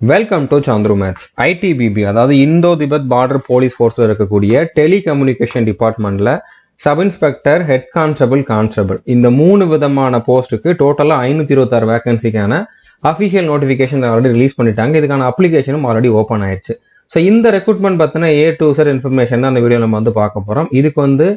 Welcome to Chandru maths. ITBP அதாவது இந்தோ Tibet border police ஃபோர்ஸில் இருக்கக்கூடிய telecommunication டிபார்ட்மெண்ட்டில் சப் இன்ஸ்பெக்டர், ஹெட் கான்ஸ்டபிள் இந்த 3 விதமான போஸ்ட்டுக்கு டோட்டலாக 526 வேகன்சிக்கான அஃபிஷியல் நோட்டிஃபிகேஷன் ஆல்ரெடி ரிலீஸ் பண்ணிட்டாங்க. இதுக்கான அப்ளிகேஷனும் ஆல்ரெடி ஓப்பன் ஆயிடுச்சு. ஸோ இந்த ரெக்ரூட்மெண்ட் பற்றின A to Z இன்ஃபர்மேஷன் தான் அந்த வீடியோ நம்ம பார்க்க போகிறோம். இதுக்கு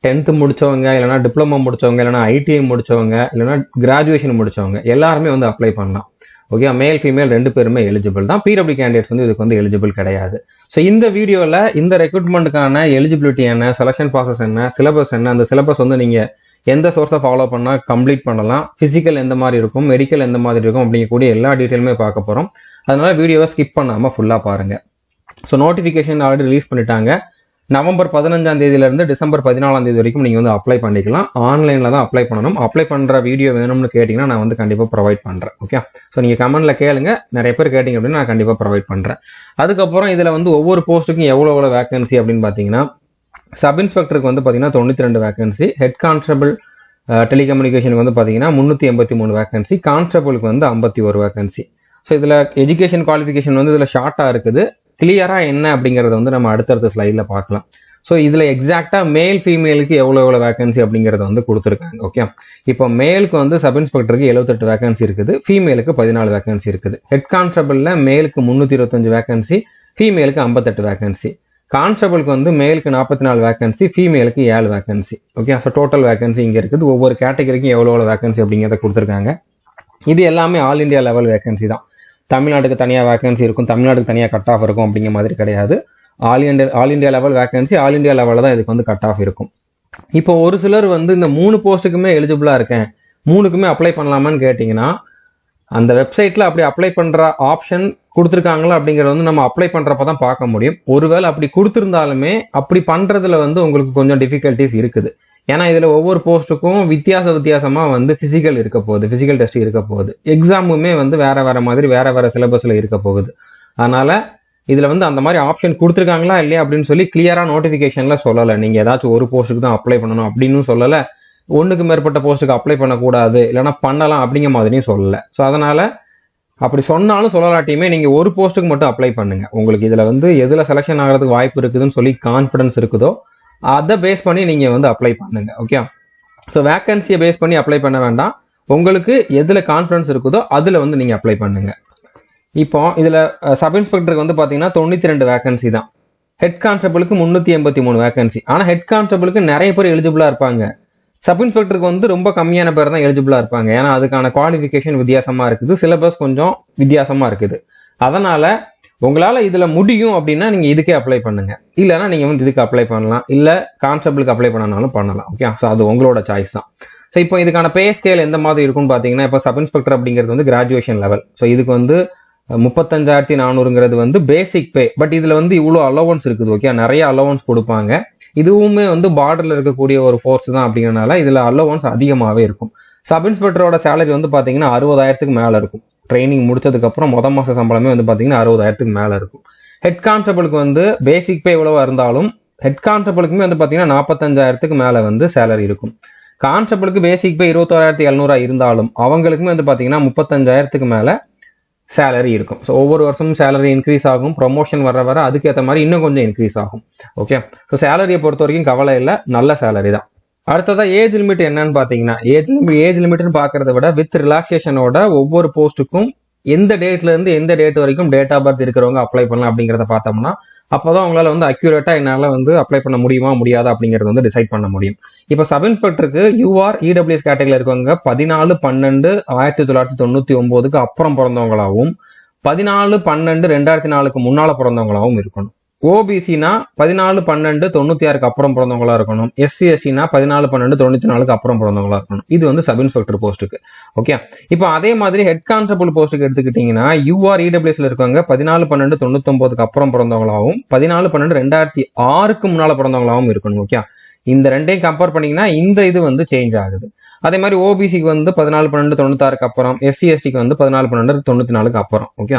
10th முடிச்சவங்க, இல்லைனா டிப்ளமோ முடிச்சவங்க, இல்லைனா ITI முடிச்சவங்க, இல்லைனா கிராஜுவேஷன் முடிச்சவங்க எல்லாருமே அப்ளை பண்ணலாம். ஓகே, மேல் ஃபீமேல் 2 பேருமே எலிஜிபிள் தான். பிடபிள்யூ கேண்டிடேட்ஸ் இதுக்கு எலிஜிபிள் கிடையாது. ஸோ இந்த வீடியோவில் இந்த ரெக்ரூட்மெண்ட்டுக்கான எலிஜிபிலிட்டி என்ன, செலக்ஷன் ப்ராசஸ் என்ன, சிலபஸ் என்ன, அந்த சிலபஸ் நீங்கள் எந்த சோர்ஸை ஃபாலோ பண்ணால் கம்ப்ளீட் பண்ணலாம், ஃபிசிக்கல் எந்த மாதிரி இருக்கும், மெடிக்கல் எந்த மாதிரி இருக்கும் அப்படிங்கக்கூடிய எல்லா டீட்டெயிலுமே பார்க்க போகிறோம். அதனால வீடியோவை ஸ்கிப் பண்ணாமல் ஃபுல்லாக பாருங்கள். ஸோ நோட்டிஃபிகேஷன் ஆல்ரெடி ரிலீஸ் பண்ணிட்டாங்க. நவம்பர் 15ஆம் தேதியிலிருந்து டிசம்பர் 14ஆம் தேதி வரைக்கும் நீங்கள் அப்ளை பண்ணிக்கலாம். ஆன்லைனில் தான் அப்ளை பண்ணணும். அப்ளை பண்ணுற வீடியோ வேணும்னு கேட்டிங்கன்னா நான் கண்டிப்பாக ப்ரொவைட் பண்ணுறேன். ஓகே, ஸோ நீங்கள் கமெண்ட்டில் கேளுங்க. நிறைய பேர் கேட்டிங்க அப்படின்னு நான் கண்டிப்பாக ப்ரொவைட் பண்ணுறேன். அதுக்கப்புறம் இதில் ஒவ்வொரு போஸ்ட்டுக்கும் எவ்வளோ வேகன்சி அப்படின்னு பார்த்தீங்கன்னா, சப் இன்ஸ்பெக்டருக்கு பார்த்தீங்கன்னா 92 வேகன்சி, ஹெட் கான்ஸ்டபிள் டெலிகம்யூனிகேஷனுக்கு பார்த்தீங்கன்னா 383 வேகன்சி, கான்ஸ்டபிளுக்கு 51 வேகன்சி. ஸோ இதில் எஜுகேஷன் குவாலிஃபிகேஷன் இதில் ஷார்ட்டாக இருக்குது. கிளியராக என்ன அப்படிங்கிறத நம்ம அடுத்தடுத்த ஸ்லைடில் பார்க்கலாம். ஸோ இதில் எக்ஸாக்டாக மேல் ஃபீமேலுக்கு எவ்வளோ வேகன்சி அப்படிங்கிறத கொடுத்துருக்காங்க. ஓகே, இப்போ மேலுக்கு சப் இன்ஸ்பெக்டருக்கு 78 வேகன்சி இருக்குது, ஃபீமேலுக்கு 14 வேகன்சி இருக்குது. ஹெட் கான்ஸ்டபிளில் மேலுக்கு 325 வேகன்சி, ஃபீமேலுக்கு 58 வேகன்சி. கான்ஸ்டபிளுக்கு மேலுக்கு 44 வேகன்சி, ஃபீமேலுக்கு 7 vacancy. Okay, so total vacancy இங்கே இருக்குது. ஒவ்வொரு கேட்டகரிக்கும் எவ்வளோ வேகன்சி அப்படிங்கிறத கொடுத்துருக்காங்க. இது எல்லாமே ஆல் இண்டியா லெவல் வேகன்சி தான். தமிழ்நாட்டுக்கு தனியாக வேகன்சி இருக்கும், தமிழ்நாட்டுக்கு தனியாக கட் ஆஃப் இருக்கும் அப்படிங்கிற மாதிரி கிடையாது. All India level vacancy, all India லெவலில் தான் இதுக்கு கட் ஆஃப் இருக்கும். இப்போ ஒரு சிலர் இந்த 3 போஸ்ட்டுக்குமே எலிஜிபிளாக இருக்கேன், 3க்குமே அப்ளை பண்ணலாமான்னு கேட்டிங்கன்னா, அந்த வெப்சைட்டில் அப்படி அப்ளை பண்ணுற ஆப்ஷன் கொடுத்துருக்காங்களா அப்படிங்கிறத நம்ம அப்ளை பண்ணுறப்ப தான் பார்க்க முடியும். ஒருவேளை அப்படி கொடுத்துருந்தாலுமே அப்படி பண்ணுறதுல உங்களுக்கு கொஞ்சம் டிஃபிகல்ட்டிஸ் இருக்குது. ஏன்னா இதில் ஒவ்வொரு போஸ்ட்டுக்கும் வித்தியாசமாக ஃபிசிக்கல் இருக்க போகுது, ஃபிசிக்கல் டெஸ்ட் இருக்க போகுது, எக்ஸாமுமே வேற மாதிரி வேற சிலபஸில் இருக்க போகுது. அதனால இதில் அந்த மாதிரி ஆப்ஷன் கொடுத்துருக்காங்களா இல்லையா அப்படின்னு சொல்லி கிளியராக நோட்டிஃபிகேஷனில் சொல்லலை. நீங்கள் ஏதாச்சும் ஒரு போஸ்ட்டுக்கு தான் அப்ளை பண்ணணும் அப்படின்னு சொல்லலை, ஒன்றுக்கு மேற்பட்ட போஸ்ட்டுக்கு அப்ளை பண்ணக்கூடாது, இல்லைனா பண்ணலாம் அப்படிங்கிற மாதிரியும் சொல்லலை. ஸோ அதனால் அப்படி சொன்னாலும் சொல்லலாட்டியுமே நீங்கள் ஒரு போஸ்ட்டுக்கு மட்டும் அப்ளை பண்ணுங்கள். உங்களுக்கு இதில் எதில் செலெக்ஷன் ஆகிறதுக்கு வாய்ப்பு இருக்குதுன்னு சொல்லி கான்ஃபிடன்ஸ் இருக்குதோ அதை பேஸ் பண்ணி நீங்கள் அப்ளை பண்ணுங்க. ஓகே, ஸோ வேக்கன்சியை பேஸ் பண்ணி அப்ளை பண்ண வேண்டாம். உங்களுக்கு எதில் கான்ஃபிடன்ஸ் இருக்குதோ அதில் நீங்கள் அப்ளை பண்ணுங்க. இப்போ இதில் சப் இன்ஸ்பெக்டருக்கு பார்த்தீங்கன்னா 92 வேகன்சி தான். ஹெட் கான்ஸ்டபிளுக்கு 383 வேகன்சி. ஆனால் ஹெட் கான்ஸ்டபிளுக்கு நிறைய பேர் எலிஜிபிளாக இருப்பாங்க. சப் இன்ஸ்பெக்டருக்கு ரொம்ப கம்மியான பேர் தான் எலிஜிபிளாக இருப்பாங்க. ஏன்னா அதுக்கான குவாலிஃபிகேஷன் வித்தியாசமாக இருக்குது, சிலபஸ் கொஞ்சம் வித்தியாசமாக இருக்குது. அதனால உங்களால் இதில் முடியும் அப்படின்னா நீங்கள் இதுக்கே அப்ளை பண்ணுங்க, இல்லைனா நீங்கள் இதுக்கு அப்ளை பண்ணலாம், இல்லை கான்ஸ்டபிளுக்கு அப்ளை பண்ணனாலும் பண்ணலாம். ஓகே, ஸோ அது உங்களோட சாய்ஸ் தான். ஸோ இப்போ இதுக்கான பே ஸ்கேல் எந்த மாதிரி இருக்குன்னு பார்த்தீங்கன்னா, இப்போ சப் இன்ஸ்பெக்டர் அப்படிங்கிறது கிராஜுவேஷன் லெவல். ஸோ இதுக்கு 35,400 பேசிக் பே. பட் இதில் இவ்வளோ அலோவன்ஸ் இருக்குது. ஓகே, நிறைய அலோவன்ஸ் கொடுப்பாங்க. இதுவுமே பார்டரில் இருக்கக்கூடிய ஒரு ஃபோர்ஸ் தான் அப்படிங்கிறனால இதில் அலோவன்ஸ் அதிகமாகவே இருக்கும். சப் இன்ஸ்பெக்டரோட சேலரி பார்த்தீங்கன்னா 60,000க்கு மேலே இருக்கும். ட்ரைனிங் முடிச்சதுக்கப்புறம் மாத சம்பளமே பார்த்தீங்கன்னா 60,000க்கு மேலே இருக்கும். ஹெட் கான்ஸ்டபிளுக்கு பேசிக் பே எவ்வளவா இருந்தாலும் ஹெட் கான்ஸ்டபிளுக்குமே பார்த்தீங்கன்னா 45,000க்கு மேலே சேலரி இருக்கும். கான்ஸ்டபிளுக்கு பேசிக் பே 21,700 இருந்தாலும் அவங்களுக்குமே பார்த்தீங்கன்னா 35,000க்கு மேலே சேலரி இருக்கும். ஸோ ஒவ்வொரு வருஷமும் சேலரி இன்க்ரீஸ் ஆகும். ப்ரொமோஷன் வர அதுக்கேற்ற மாதிரி இன்னும் கொஞ்சம் இன்க்ரீஸ் ஆகும். ஓகே, ஸோ சேலரியை பொறுத்த வரைக்கும் கவலை இல்லை, நல்ல சேலரி தான். அடுத்ததா ஏஜ் லிமிட் என்னன்னு பார்த்தீங்கன்னா, ஏஜ் லிமிட்னு பார்க்கறத விட வித் ரிலாக்ஸேஷனோட ஒவ்வொரு போஸ்ட்டுக்கும் எந்த டேட்ல இருந்து எந்த டேட் வரைக்கும் டேட் ஆஃப் பர்த் இருக்கிறவங்க அப்ளை பண்ணலாம் அப்படிங்கிறத பார்த்தோம்னா அப்போதான் அவங்களால அக்யூரேட்டா என்னால் அப்ளை பண்ண முடியுமா முடியாதா அப்படிங்கிறது டிசைட் பண்ண முடியும். இப்போ சப் இன்ஸ்பெக்டருக்கு யூஆர் இடபிள்யூஎஸ் கேட்டகரியில் இருக்கவங்க 14/12/1999க்கு அப்புறம் பிறந்தவங்களாகவும் 14/12/2004க்கு முன்னால பிறந்தவங்களாகவும் இருக்கணும். ஓபிசினா 14/12/96க்கு அப்புறம் பிறந்தவங்களா இருக்கணும். SC/STனா 14/12/94க்கு அப்புறம் பிறந்தவங்களா இருக்கணும். இது சப் இன்ஸ்பெக்டர் போஸ்ட்டுக்கு. ஓகே, இப்போ அதே மாதிரி ஹெட் கான்ஸ்டபிள் போஸ்ட்டுக்கு எடுத்துக்கிட்டீங்கன்னா யூஆர் இடபிள்யூஎஸ்ல இருக்கவங்க 14/12/99க்கு அப்புறம் பிறந்தவங்களாகவும் 14/12/2006க்கு முன்னால பிறந்தவங்களாகவும் இருக்கணும். ஓகே, இந்த ரெண்டையும் கம்பேர் பண்ணீங்கன்னா இந்த இது சேஞ்ச் ஆகுது. அதே மாதிரி ஓபிசிக்கு 14/12/96க்கு அப்புறம், SC/STக்கு 14/12/94க்கு அப்புறம். ஓகே,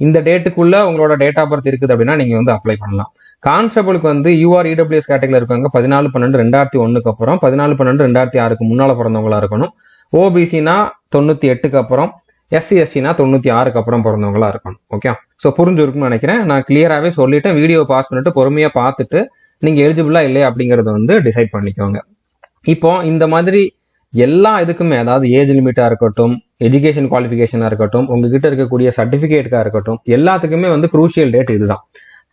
இந்த டேட்டுக்குள்ள உங்களோட டேட் ஆஃப் பர்த் இருக்குது அப்படின்னா நீங்க அப்ளை பண்ணலாம். கான்ஸ்டபிளுக்கு யூஆர் இடபிள்யூஎஸ் கேட்டகரியில் இருக்கவங்க 14/12/2001க்கு அப்புறம், 14/12/2006க்கு முன்னால பிறந்தவங்களா இருக்கணும். ஓபிசினா 98க்கு அப்புறம், SC/STனா 96க்கு அப்புறம் பிறந்தவங்களா இருக்கணும். ஓகே, ஸோ புரிஞ்சிருக்கும்னு நினைக்கிறேன். நான் கிளியராகவே சொல்லிட்டேன். வீடியோ பாஸ் பண்ணிட்டு பொறுமையாக பார்த்துட்டு நீங்கள் எலிஜிபிளா இல்லையா அப்படிங்கறத வந்து டிசைட் பண்ணிக்கோங்க. இப்போ இந்த மாதிரி எல்லா இதுக்குமே, அதாவது ஏஜ் லிமிட்டா இருக்கட்டும், எஜுகேஷன் குவாலிஃபிகேஷனா இருக்கட்டும், உங்ககிட்ட இருக்கக்கூடிய சர்டிபிகேட்டுக்கா இருக்கட்டும், எல்லாத்துக்குமே வந்து குரூஷியல் டேட் இதுதான்.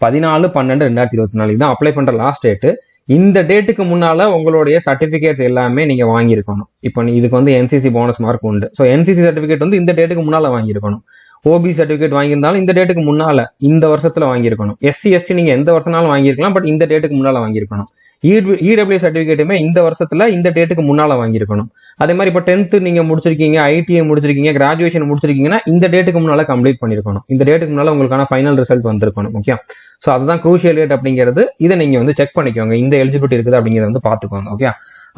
14/12/2024 தான் அப்ளை பண்ற லாஸ்ட் டேட். இந்த டேட்டுக்கு முன்னால உங்களுடைய சர்டிபிகேட்ஸ் எல்லாமே நீங்க வாங்கியிருக்கணும். இப்போ இதுக்கு வந்து NCC போனஸ் மார்க் உண்டு. ஸோ NCC சர்டிபிகேட் வந்து இந்த டேட்டுக்கு முன்னால வாங்கியிருக்கணும். OBC சர்டிபிகேட் வாங்கியிருந்தாலும் இந்த டேட்டுக்கு முன்னால, இந்த வருஷத்துல வாங்கியிருக்கணும். SC/ST நீங்க எந்த வருஷம்னாலும் வாங்கியிருக்கலாம், பட் இந்த டேட்டுக்கு முன்னால வாங்கியிருக்கணும். EW சர்டிபிகேட்டுமே இந்த வருஷத்துல இந்த டேட்டுக்கு முன்னால வாங்கியிருக்கணும். அதே மாதிரி இப்போ 10th நீங்க முடிச்சிருக்கீங்க, ITI முடிச்சிருக்கீங்க, கிராஜுவேஷன் முடிச்சிருக்கீங்கன்னா இந்த டேட்டுக்கு முன்னால கம்ப்ளீட் பண்ணிருக்கணும். இந்த டேட்டுக்கு முன்னால உங்களுக்கான ஃபைனல் ரிசல்ட் வந்திருக்கணும். ஓகே, ஸோ அதுதான் குரூஷியல் டேட் அப்படிங்கிறது. இதை நீங்க வந்து செக் பண்ணிக்கோங்க, இந்த எலிஜிபிலிட்டி இருக்குது அப்படிங்கிறத வந்து பாத்துக்கோங்க. ஓகே,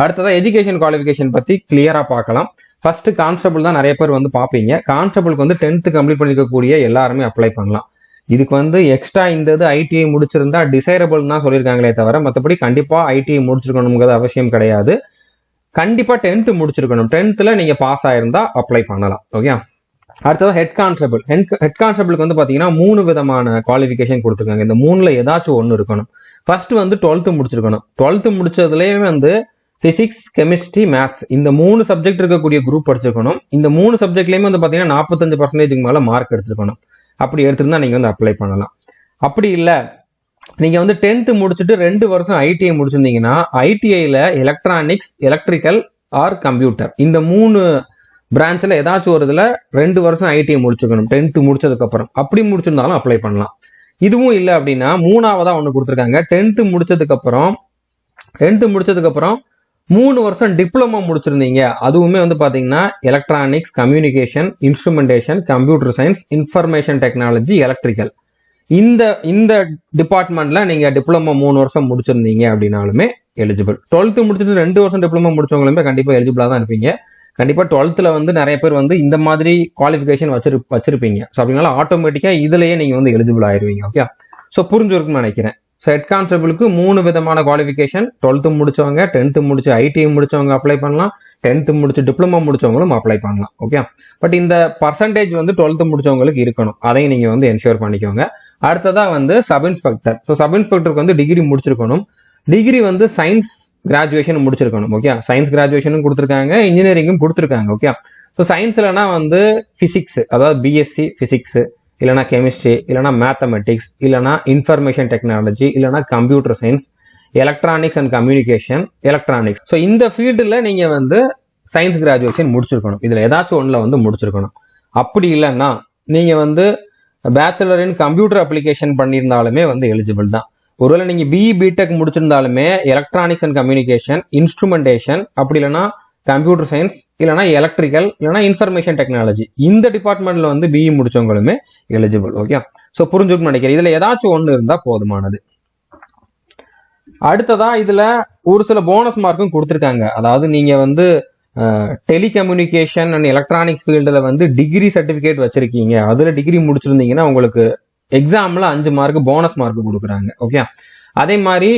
அடுத்ததா எஜுகேஷன் குவாலிஃபிகேஷன் பத்தி கிளியரா பார்க்கலாம். ஃபர்ஸ்ட் கான்ஸ்டபிள் தான் நிறைய பேர் வந்து பாப்பீங்க. கான்ஸ்டபிளுக்கு வந்து 10th கம்ப்ளீட் பண்ணிருக்கக்கூடிய எல்லாருமே அப்ளை பண்ணலாம். இதுக்கு வந்து எக்ஸ்ட்ரா இந்த இது ITI முடிச்சிருந்தா டிசைரபிள் தான் சொல்லியிருக்காங்களே தவிர, மற்றபடி கண்டிப்பா ITI முடிச்சிருக்கணுங்கிறது அவசியம் கிடையாது. கண்டிப்பா 10th முடிச்சிருக்கணும். 10th நீங்க பாஸ் ஆயிருந்தா அப்ளை பண்ணலாம். ஓகே, அடுத்தது ஹெட் கான்ஸ்டபிள். ஹெட் கான்ஸ்டபிளுக்கு வந்து பாத்தீங்கன்னா 3 விதமான குவாலிஃபிகேஷன் கொடுத்துருக்காங்க. இந்த 3ல ஏதாச்சும் ஒன்று இருக்கணும். ஃபர்ஸ்ட் வந்து 12th முடிச்சிருக்கணும். 12th முடிச்சதுலயே வந்து பிசிக்ஸ், கெமிஸ்ட்ரி, மேத்ஸ் இந்த 3 சப்ஜெக்ட் இருக்கக்கூடிய குரூப் படிச்சிருக்கணும். இந்த 3 சப்ஜெக்ட்லயுமே வந்து பாத்தீங்கன்னா 45% மேல மார்க் எடுத்துருக்கணும். அப்படி எடுத்திருந்தா நீங்க வந்து அப்ளை பண்ணலாம். அப்படி இல்ல, நீங்க வந்து 10th முடிச்சுட்டு 2 வருஷம் ITI முடிச்சிருந்தீங்கன்னா, ITIல எலக்ட்ரானிக்ஸ், எலக்ட்ரிக்கல் ஆர் கம்ப்யூட்டர் இந்த 3 பிரான்ச்ல ஏதாச்சும் ஒரு இதுல 2 வருஷம் ITI முடிச்சிருக்கணும் 10th முடிச்சதுக்கு அப்புறம். அப்படி முடிச்சிருந்தாலும் அப்ளை பண்ணலாம். இதுவும் இல்லை அப்படின்னா மூணாவதா ஒண்ணு கொடுத்துருக்காங்க. 10th முடிச்சதுக்கு அப்புறம் 3 வருஷம் டிப்ளமோ முடிச்சிருந்தீங்க. அதுவுமே வந்து பாத்தீங்கன்னா electronics, communication, instrumentation, computer science, information technology, electrical இந்த டிபார்ட்மெண்ட்ல நீங்க டிப்ளமோ 3 வருஷம் முடிச்சிருந்தீங்க அப்படின்னாலுமே எலிஜிபிள். 12th முடிச்சுட்டு 2 வருஷம் டிப்ளமோ முடிச்சவங்களுமே கண்டிப்பா எலிஜிபிளா தான் இருப்பீங்க. கண்டிப்பா 12th வந்து நிறைய பேர் வந்து இந்த மாதிரி குவாலிஃபிகேஷன் வச்சிருப்பீங்க. ஸோ அப்படின்னால ஆட்டோமேட்டிக்கா இதுலயே நீங்க வந்து எலிஜிபிள் ஆயிருவீங்க. ஓகே, ஸோ புரிஞ்சிருக்குன்னு நினைக்கிறேன். ஸோ ஹெட் கான்ஸ்டபிளுக்கு 3 விதமான குவாலிஃபிகேஷன். 12th முடிச்சவங்க, 10th முடிச்சு ITI முடிச்சவங்க அப்ளை பண்ணலாம், 10th முடிச்சு டிப்ளமோ முடிச்சவங்களும் அப்ளை பண்ணலாம். ஓகே, பட் இந்த பர்சன்டேஜ் வந்து 12th முடிச்சவங்களுக்கு இருக்கணும். அதையும் நீங்க வந்து என்ஷூர் பண்ணிக்கோங்க. அடுத்ததா வந்து சப் இன்ஸ்பெக்டர். ஸோ சப் இன்ஸ்பெக்டருக்கு வந்து டிகிரி முடிச்சிருக்கணும். டிகிரி வந்து சயின்ஸ் கிராஜுவேஷன் முடிச்சிருக்கணும். ஓகே, சயின்ஸ் கிராஜுவேஷனும் கொடுத்துருக்காங்க, இன்ஜினியரிங்கும் கொடுத்துருக்காங்க. ஓகே, ஸோ சயின்ஸ்லனா வந்து பிசிக்ஸ், அதாவது BSc பிசிக்ஸ், இல்லைனா கெமிஸ்ட்ரி, இல்லைனா மேத்தமெட்டிக்ஸ், இல்லைனா இன்ஃபர்மேஷன் டெக்னாலஜி, இல்லைனா computer science, electronics and communication, electronics. So இந்த ஃபீல்டுல நீங்க வந்து சயின்ஸ் கிராஜுவேஷன் முடிச்சிருக்கணும். இதுல ஏதாச்சும் ஒண்ணுல வந்து முடிச்சிருக்கணும். அப்படி இல்லைன்னா நீங்க வந்து பேச்சுலர் இன் கம்ப்யூட்டர் அப்ளிகேஷன் பண்ணியிருந்தாலுமே வந்து எலிஜிபிள் தான். ஒருவேளை நீங்க BE BTech முடிச்சிருந்தாலுமே எலக்ட்ரானிக்ஸ் அண்ட் கம்யூனிகேஷன், இன்ஸ்ட்ருமெண்டேஷன், அப்படி இல்லைன்னா கம்ப்யூட்டர் சயின்ஸ், இல்லைனா எலக்ட்ரிக்கல், இல்லைனா இன்ஃபர்மேஷன் டெக்னாலஜி இந்த டிபார்ட்மெண்ட்ல வந்து BE முடிச்சவங்களுமே எலிஜிபிள். ஓகே, ஸோ புரிஞ்சுக்கணும்னு நினைக்கிறேன். இதுல ஏதாச்சும் ஒன்று இருந்தா போதுமானது. அடுத்ததா இதுல ஒரு சில போனஸ் மார்க்கும் கொடுத்துருக்காங்க. அதாவது நீங்க வந்து டெலிகம்யூனிகேஷன் அண்ட் எலக்ட்ரானிக்ஸ் ஃபீல்டுல வந்து டிகிரி சர்டிபிகேட் வச்சிருக்கீங்க, அதுல டிகிரி முடிச்சிருந்தீங்கன்னா உங்களுக்கு எக்ஸாம்ல 5 மார்க் போனஸ் மார்க் கொடுக்குறாங்க. ஓகே, அதே மாதிரி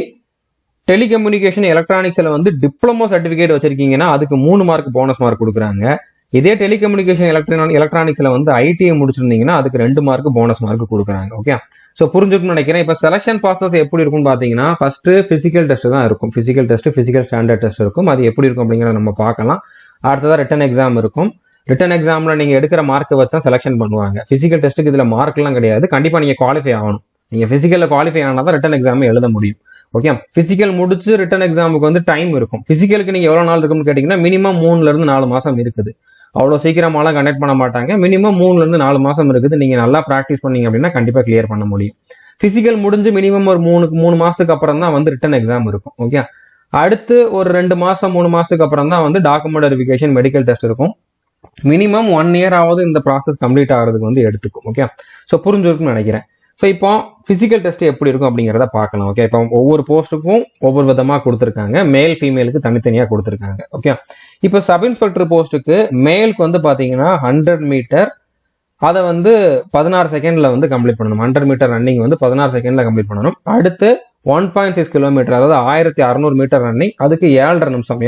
டெலிகம்யூனிகேஷன் எலக்ட்ரானிக்ஸ்ல வந்து டிப்ளமோ சர்டிபிகேட் வச்சிருக்கீங்கன்னா அதுக்கு 3 மார்க் போனஸ் மார்க் கொடுக்குறாங்க. இதே டெலிகம்யூனிகேஷன் எலக்ட்ரானிக்ஸ்ல வந்து ITI முடிச்சிருந்தீங்கன்னா அதுக்கு 2 மார்க் போனஸ் மார்க் கொடுக்குறாங்க. ஓகே, ஸோ புரிஞ்சுக்கணும்னு நினைக்கிறேன். இப்போ செலக்ஷன் ப்ராசஸ் எப்படி இருக்கும்னு பாத்தீங்கன்னா, ஃபர்ஸ்ட் பிசிக்கல் டெஸ்ட் தான் இருக்கும். பிசிக்கல் ஸ்டாண்டர்ட் டெஸ்ட் இருக்கும். அது எப்படி இருக்கும் அப்படிங்கிறத நம்ம பார்க்கலாம். அடுத்ததா ரிட்டன் எக்ஸாம் இருக்கும். ரிட்டன் எக்ஸாம்ல நீங்க எடுக்கிற மார்க்கை வச்சா செலக்ஷன் பண்ணுவாங்க. பிசிக்கல் டெஸ்ட்டுக்கு இதுல மார்க் எல்லாம் கிடையாது. கண்டிப்பா நீங்க குவாலிஃபை ஆகணும். நீங்க பிசிக்கல்ல குவாலிஃபை ஆனாதான் ரிட்டன் எக்ஸாம் எழுத முடியும். ஓகே, பிசிக்கல் முடிச்சு ரிட்டன் எக்ஸாமுக்கு வந்து டைம் இருக்கும். பிசிக்கலுக்கு நீங்க எவ்வளவு நாள் இருக்கும்னு கேட்டீங்கன்னா மினிமம் 3ல இருந்து 4 மாசம் இருக்குது. அவ்வளவு சீக்கிரமாலாம் கண்டக்ட் பண்ண மாட்டாங்க. மினிமம் 3ல இருந்து 4 மாசம் இருக்குது. நீங்க நல்லா பிராக்டிஸ் பண்ணீங்க அப்படின்னா கண்டிப்பா கிளியர் பண்ண முடியும். பிசிக்கல் முடிஞ்சு மினிமம் ஒரு 3 மாசத்துக்கு அப்புறம் தான் வந்து ரிட்டன் எக்ஸாம் இருக்கும். ஓகே, அடுத்து ஒரு 2 மாசம் 3 மாசத்துக்கு அப்புறம் தான் வந்து டாக்குமெண்ட் வெரிஃபிகேஷன், மெடிக்கல் டெஸ்ட் இருக்கும். மினிமம் 1 இயர் ஆவது இந்த ப்ராசஸ் கம்ப்ளீட் ஆகிறதுக்கு வந்து எடுத்துக்கும். ஓகே, ஸோ புரிஞ்சிருக்குன்னு நினைக்கிறேன். ஸோ இப்போ பிசிக்கல் டெஸ்ட் எப்படி இருக்கும் அப்படிங்கிறத பார்க்கலாம். ஓகே, இப்போ ஒவ்வொரு போஸ்ட்டுக்கும் ஒவ்வொரு விதமா கொடுத்துருக்காங்க. மேல் ஃபீமேலுக்கு தனித்தனியா கொடுத்துருக்காங்க. ஓகே, இப்போ சப் இன்ஸ்பெக்டர் போஸ்ட்டுக்கு மேலுக்கு வந்து பாத்தீங்கன்னா 100 மீட்டர், அதை வந்து 16 செகண்ட்ல வந்து கம்ப்ளீட் பண்ணணும். 100 மீட்டர் ரன்னிங் வந்து 16 செகண்ட்ல கம்ப்ளீட் பண்ணணும். அடுத்து 1.6 கிலோமீட்டர், அதாவது 1600 மீட்டர் ரன்னிங், அதுக்கு 7 நிமிஷம்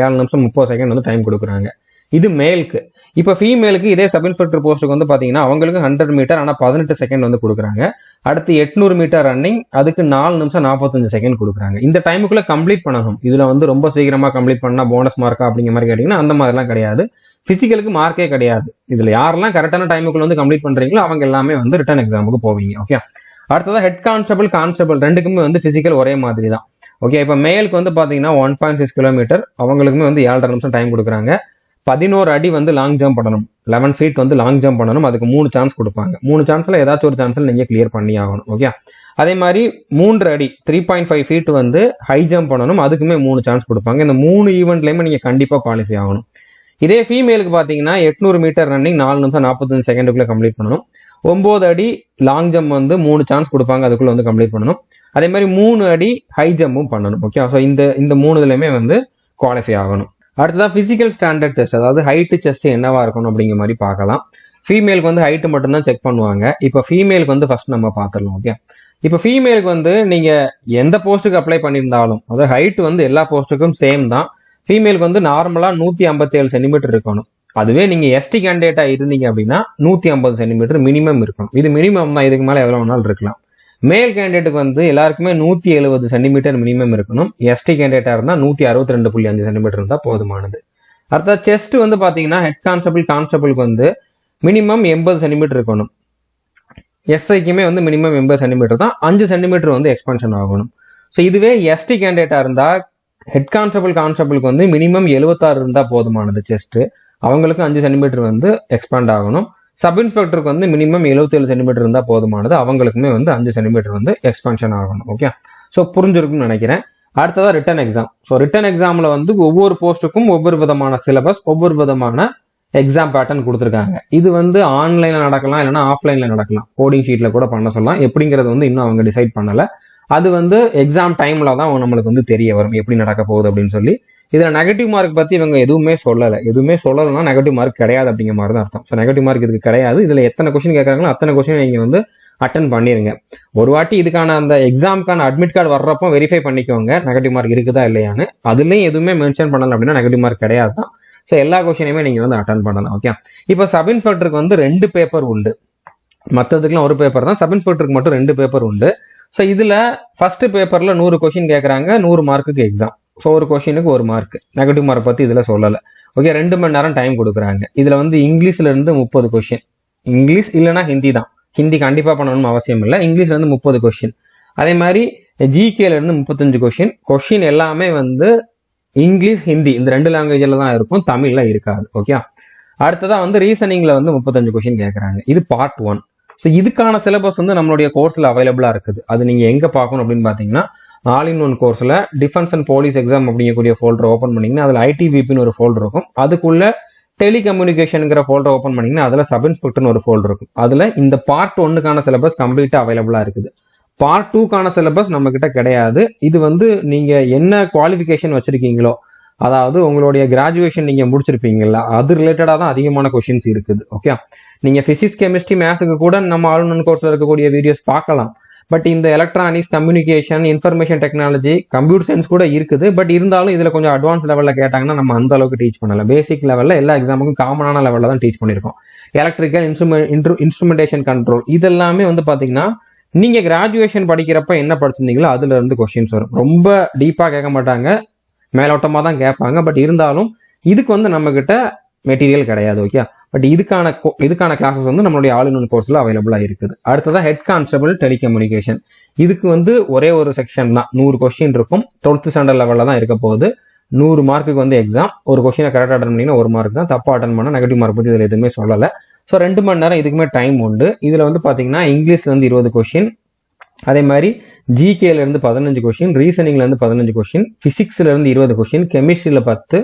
30 செகண்ட் வந்து டைம் கொடுக்குறாங்க. இது மேலுக்கு. இப்போ ஃபீமேலுக்கு இதே சப் இன்ஸ்பெக்டர் போஸ்ட்டுக்கு வந்து பார்த்தீங்கன்னா அவங்களுக்கு 100 மீட்டர் ஆனால் 18 செகண்ட் வந்து கொடுக்குறாங்க. அடுத்து 800 மீட்டர் ரன்னிங், அதுக்கு 4 நிமிஷம் 45 செகண்ட் கொடுக்குறாங்க. இந்த டைமுக்குள்ள கம்ப்ளீட் பண்ணணும். இதுல வந்து ரொம்ப சீக்கிரமா கம்ப்ளீட் பண்ணா போனஸ் மார்க்கா அப்படிங்கிற மாதிரி கேட்டீங்கன்னா அந்த மாதிரிலாம் கிடையாது. பிசிக்கலுக்கு மார்க்கே கிடையாது. இதுல யாரெல்லாம் கரெக்டான டைமுக்குள்ள வந்து கம்ப்ளீட் பண்றீங்களோ அவங்க எல்லாமே வந்து ரிட்டன் எக்ஸாமுக்கு போவீங்க. ஓகே, அடுத்ததான் ஹெட் கான்ஸ்டபிள் ரெண்டுக்குமே வந்து பிசிக்கல் ஒரே மாதிரி தான். ஓகே, இப்போ மேலுக்கு வந்து பாத்தீங்கன்னா 1.6 கிலோமீட்டர், அவங்களுக்குமே வந்து 7.5 நிமிஷம் டைம் கொடுக்குறாங்க. 11 அடி வந்து லாங் ஜம்ப் பண்ணணும், 11 ஃபீட் வந்து லாங் ஜம்ப் பண்ணணும். அதுக்கு 3 சான்ஸ் கொடுப்பாங்க. 3 சான்ஸ்ல ஏதாச்சும் ஒரு சான்ஸ்ல நீங்க கிளியர் பண்ணி ஆகணும். ஓகே, அதே மாதிரி 3 அடி 3.5 ஃபீட் வந்து ஹை ஜம்ப் பண்ணணும். அதுக்குமே 3 சான்ஸ் கொடுப்பாங்க. இந்த 3 ஈவெண்ட்லயுமே நீங்க கண்டிப்பா குவாலிஃபை ஆகணும். இதே ஃபீமேலுக்கு பாத்தீங்கன்னா 800 மீட்டர் ரன்னிங் 4 நிமிஷம் 45 செகண்டுக்குள்ள கம்ப்ளீட் பண்ணணும். 9 அடி லாங் ஜம்ப் வந்து 3 சான்ஸ் கொடுப்பாங்க, அதுக்குள்ள வந்து கம்ப்ளீட் பண்ணணும். அதே மாதிரி 3 அடி ஹை ஜம்பும் பண்ணணும். ஓகே, ஸோ இந்த 3 வந்து குவாலிஃபை ஆகணும். அடுத்ததா பிசிக்கல் ஸ்டாண்டர்ட் டெஸ்ட், அதாவது ஹைட் செஸ்ட் என்னவா இருக்கணும் அப்படிங்கிற மாதிரி பார்க்கலாம். ஃபீமேலுக்கு வந்து ஹைட் மட்டும் தான் செக் பண்ணுவாங்க. இப்போ ஃபீமேலுக்கு வந்து ஃபர்ஸ்ட் நம்ம பார்த்துடலாம். ஓகே, இப்போ ஃபீமேலுக்கு வந்து நீங்க எந்த போஸ்ட்டுக்கு அப்ளை பண்ணியிருந்தாலும் அதாவது ஹைட் வந்து எல்லா போஸ்ட்டுக்கும் சேம் தான். ஃபீமேலுக்கு வந்து நார்மலா 157 சென்டிமீட்டர் இருக்கணும். அதுவே நீங்க எஸ்டி கேண்டிடேட்டா இருந்தீங்க அப்படின்னா 150 சென்டிமீட்டர் மினிமம் இருக்கணும். இது மினிமம் தான், இதுக்கு மேல எவ்வளவு வேணாலும் இருக்கலாம். மேல் கேண்டிடேட்டுக்கு வந்து எல்லாருக்குமே 170 சென்டிமீட்டர் மினிமம் இருக்கணும். எஸ்டி கேண்டிடேட்டா இருந்தா 162.5 சென்டிமீட்டர் இருந்தா போதுமானது. அடுத்த செஸ்ட் வந்து பாத்தீங்கன்னா ஹெட் கான்ஸ்டபிளுக்கு வந்து மினிமம் 80 சென்டிமீட்டர் இருக்கணும். எஸ்ஐக்குமே வந்து மினிமம் 80 சென்டிமீட்டர் தான், 5 சென்டிமீட்டர் வந்து எக்ஸ்பென்ஷன் ஆகணும். ஸோ இதுவே எஸ்டி கேண்டிடேட்டா இருந்தா ஹெட் கான்ஸ்டபிளுக்கு வந்து மினிமம் 76 இருந்தா போதுமானது செஸ்ட். அவங்களுக்கு 5 சென்டிமீட்டர் வந்து எக்ஸ்பேண்ட் ஆகணும். சப் இன்ஸ்பெக்டருக்கு வந்து மினிமம் 77 சென்டிமீட்டர் இருந்தா போதுமானது. அவங்களுக்குமே வந்து 5 சென்டிமீட்டர் வந்து எக்ஸ்பென்ஷன் ஆகணும். ஓகே, ஸோ புரிஞ்சிருக்கும்னு நினைக்கிறேன். அடுத்ததா ரிட்டன் எக்ஸாம். ஸோ ரிட்டன் எக்ஸாம்ல வந்து ஒவ்வொரு போஸ்ட்டுக்கும் ஒவ்வொரு விதமான சிலபஸ், ஒவ்வொரு விதமான எக்ஸாம் பேட்டர்ன் கொடுத்துருக்காங்க. இது வந்து ஆன்லைன்ல நடக்கலாம், இல்லைன்னா ஆஃப்லைன்ல நடக்கலாம். கோடிங் ஷீட்ல கூட பண்ண சொல்லலாம். எப்படிங்கிறது வந்து இன்னும் அவங்க டிசைட் பண்ணல. அது வந்து எக்ஸாம் டைம்ல தான் நம்மளுக்கு வந்து தெரிய வரும் எப்படி நடக்க போகுது அப்படின்னு சொல்லி. இதுல நெகட்டிவ் மார்க் பத்தி இவங்க எதுவுமே சொல்லலைன்னா நெகட்டிவ் மார்க் கிடையாது அப்படிங்கிற மாதிரி தான் அர்த்தம். ஸோ நெகட்டிவ் மார்க் இதுக்கு கிடையாது. இதுல எத்தனை கொஸ்டின் கேட்கறாங்களோ அத்தனை கொஸ்டின் நீங்க வந்து அட்டன் பண்ணிருங்க. ஒரு வாட்டி இதுக்கான அந்த எக்ஸாமுக்கான அட்மிட் கார்டு வர்றப்போ வெரிஃபை பண்ணிக்கோங்க நெகட்டிவ் மார்க் இருக்குதா இல்லையான்னு. அதுலயும் எதுவுமே மென்ஷன் பண்ணல அப்படின்னா நெகட்டிவ் மார்க் கிடையாது தான். ஸோ எல்லா கொஸ்டினையுமே நீங்க வந்து அட்டன் பண்ணலாம். ஓகே, இப்போ சப் இன்ஸ்பெக்டருக்கு வந்து 2 பேப்பர் உண்டு, மற்றதுக்குலாம் ஒரு பேப்பர் தான். சப் இன்ஸ்பெக்டருக்கு மட்டும் 2 பேப்பர் உண்டு. ஸோ இதுல ஃபர்ஸ்ட் பேப்பர்ல 100 கொஸ்டின் கேட்கறாங்க, 100 மார்க்குக்கு எக்ஸாம். ஸோ ஒரு கொஸ்டினுக்கு 1 மார்க். நெகட்டிவ் மார்க் பத்தி இதுல சொல்லல. ஓகே, 2 மணி நேரம் டைம் கொடுக்குறாங்க. இதுல வந்து இங்கிலீஷ்ல இருந்து 30 கொஸ்டின், இங்கிலீஷ் இல்லைன்னா ஹிந்தி தான். ஹிந்தி கண்டிப்பா பண்ணணும்னு அவசியம் இல்லை. இங்கிலீஷ்ல இருந்து 30 கொஸ்டின். அதே மாதிரி ஜிகேல இருந்து 35 கொஸ்டின் எல்லாமே வந்து இங்கிலீஷ் ஹிந்தி இந்த 2 லாங்குவேஜ்ல தான் இருக்கும், தமிழ்ல இருக்காது. ஓகே, அடுத்ததா வந்து ரீசனிங்ல வந்து 35 கொஸ்டின் கேட்கறாங்க. இது பார்ட் 1. ஸோ இதுக்கான சிலபஸ் வந்து நம்மளுடைய கோர்ஸ்ல அவைலபிளா இருக்குது. அது நீங்க எங்க பார்க்கணும் அப்படின்னு பாத்தீங்கன்னா ஆல் இன் ஒன் கோர்ஸ்ல டிஃபென்ஸ் அண்ட் போலீஸ் எக்ஸாம் அப்படிங்கக்கூடிய ஃபோல்டர் ஓப்பன் பண்ணீங்கன்னா அதுல ஐடிபிபின்னு ஒரு ஃபோல்டர் இருக்கும். அதுக்குள்ள டெலிகம்யூனிகேஷன்ங்கிற ஃபோல்டர் ஓப்பன் பண்ணீங்கன்னா அதுல சப் இன்ஸ்பெக்டர்னு ஒரு ஃபோல்டர் இருக்கும். அதுல இந்த பார்ட் 1க்கான சிலபஸ் கம்ப்ளீட்டா அவைலபிளா இருக்குது. பார்ட் 2க்கான சிலபஸ் நம்ம கிட்ட கிடையாது. இது வந்து நீங்க என்ன குவாலிஃபிகேஷன் வச்சிருக்கீங்களோ, அதாவது உங்களுடைய கிராஜுவேஷன் நீங்க முடிச்சிருப்பீங்களா, அது ரிலேட்டடா தான் அதிகமான கொஸ்டின்ஸ் இருக்குது. ஓகே, நீங்க பிசிக்ஸ், கெமிஸ்ட்ரி, மேத்ஸுக்கு கூட நம்ம ஆல் இன் ஒன் கோர்ஸ்ல இருக்கக்கூடிய வீடியோஸ் பார்க்கலாம். பட் இந்த electronics, communication, information technology, computer science கூட இருக்குது. பட் இருந்தாலும் இதுல கொஞ்சம் அட்வான்ஸ் லெவல்ல கேட்டாங்கன்னா நம்ம அந்த அளவுக்கு டீச் பண்ணல. பேசிக் லெவல்ல எல்லா எக்ஸாமுக்கும் காமனான லெவல்ல தான் டீச் பண்ணிருக்கோம். எலக்ட்ரிக்கல், இன்ஸ்ட்ருமெண்டேஷன் கண்ட்ரோல் இதெல்லாமே வந்து பாத்தீங்கன்னா நீங்க கிராஜுவேஷன் படிக்கிறப்ப என்ன படிச்சிருந்தீங்களோ அதுல இருந்து கொஸ்டின்ஸ் வரும். ரொம்ப டீப்பா கேட்க மாட்டாங்க, மேலோட்டமா தான் கேட்பாங்க. பட் இருந்தாலும் இதுக்கு வந்து நம்ம கிட்ட மெட்டீரியல் கிடையாது. ஓகே, பட் இதுக்கான கிளாஸஸ் வந்து நம்மளுடைய ஆல் இன் ஒன் கோர்ஸ்ல அவைலபிளா இருக்குது. அடுத்ததான் ஹெட் கான்ஸ்டபிள் டெலிகம்யூனிகேஷன். இதுக்கு வந்து ஒரே ஒரு செக்ஷன் தான், 100 கொஸ்டின் இருக்கும். 12th ஸ்டாண்டர்ட் லெவல்ல தான் இருக்க போகுது. 100 மார்க்குக்கு வந்து எக்ஸாம். ஒரு கொஸ்டினை கரெக்டாக அட்டன் பண்ணீங்கன்னா 1 மார்க் தான். தப்பா அட்டன் பண்ணா நெகட்டிவ் மார்க் பத்தி இதுல எதுவுமே சொல்லல. ஸோ 2 மணி நேரம் இதுக்குமே டைம் உண்டு. இதுல வந்து பாத்தீங்கன்னா இங்கிலீஷ்ல இருந்து 20 கொஸ்டின், அதே மாதிரி ஜிகேல இருந்து 15 கொஸ்டின், ரீசனிங்ல இருந்து 15 கொஸ்டின், பிசிக்ஸ்ல இருந்து 20 கொஸ்டின், கெமிஸ்ட்ரியில 10,